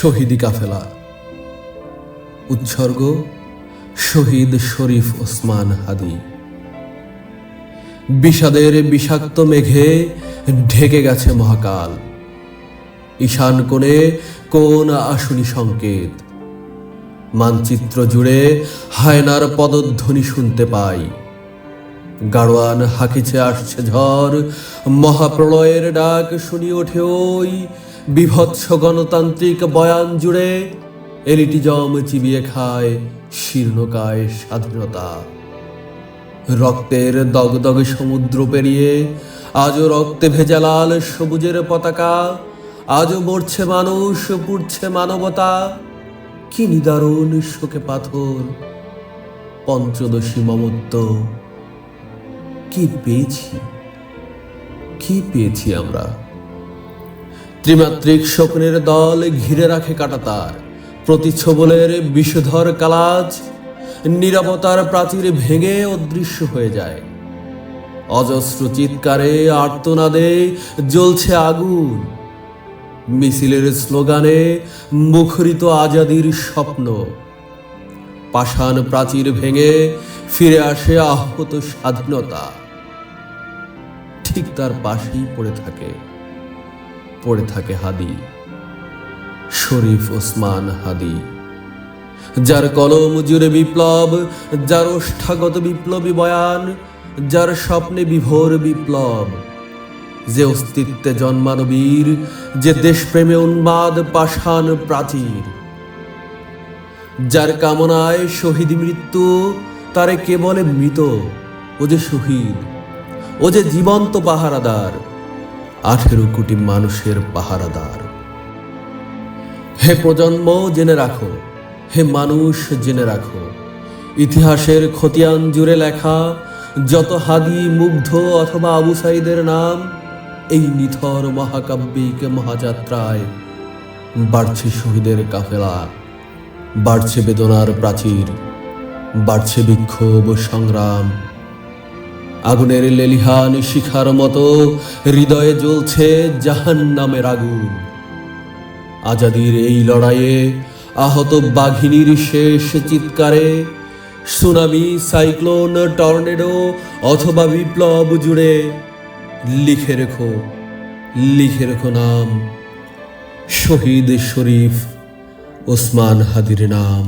শহীদি কাফেলা। উৎসর্গ শহীদ শরীফ ওসমান হাদি। বিষাদের বিষাক্ত মেঘে ঢেকে গেছে মহাকাল। ঈশান কোণে কোন আসুনি সংকেত। মানচিত্র জুড়ে হায়নার পদধ্বনি শুনতে পাই। গাড়োয়ান হাকিছে আসছে ঝড়, মহাপ্রলয়ের ডাক শুনি ওঠে ওই বিভৎস গণতান্ত্রিক বয়ান জুড়ে। এলিটিজম চিবিয়ে খায় শীর্ণকায় স্বাধীনতা। রক্তের দগদগে সমুদ্র পেরিয়ে আজও রক্তে ভেজা লাল সবুজের পতাকা। আজও মরছে মানুষ, পুড়ছে মানবতা। কি নিদারুণ শোকে পাথর, পঞ্চদশী মমত্ব। কি পেয়েছি আমরা? ত্রিমাত্রিক স্বপ্নের দল ঘিরে রাখে কাঁটাতার, প্রতিচ্ছবলের বিষধর কালাজ। নীরবতার প্রাচীর ভেঙে অদৃশ্য হয়ে যায়। অজস্র চিৎকারে আর্তনাদে জ্বলছে আগুন। মিছিলের স্লোগানে মুখরিত আজাদির স্বপ্ন। পাষাণ প্রাচীর ভেঙে ফিরে আসে আহত স্বাধীনতা। ঠিক তার পাশেই পড়ে থাকে হাদি, শরীফ ওসমান হাদি। যার কলম জুড়ে বিপ্লব, যার ওষ্ঠাগত বিপ্লবী বয়ান, যার স্বপ্নে বিভোর বিপ্লব। যে অস্তিত্বে জন্মানো বীর, যে দেশপ্রেমে উন্মাদ পাষাণ প্রাচীর। যার কামনায় শহীদ মৃত্যু, তারে কে বলে মৃত? ও যে শহীদ, ও যে জীবন্ত পাহারাদার, 18 কোটি মানুষের পাহারাদার। হে প্রজন্ম জেনে রাখো, হে মানুষ জেনে রাখো, ইতিহাসের খতিয়ান জুড়ে লেখা যত হাদি, মুগ্ধ অথবা আবু সাইদের নাম, এই নিথর মহাকাব্যিক মহাযাত্রায় বাড়ছে শহীদের কাফেলা, বাড়ছে বেদনার প্রাচীর, বাড়ছে বিক্ষোভ সংগ্রাম। আগুনের লেলিহান শিখার মতো হৃদয়ে জ্বলছে জাহান্নামের আগুন। আজাদির এই লড়াইয়ে আহত বাঘিনীর শেষ চিৎকারে, সুনামি, সাইক্লোন, টর্নেডো অথবা বিপ্লব জুড়ে লিখে রেখো নাম, শহীদ শরীফ ওসমান হাদির নাম।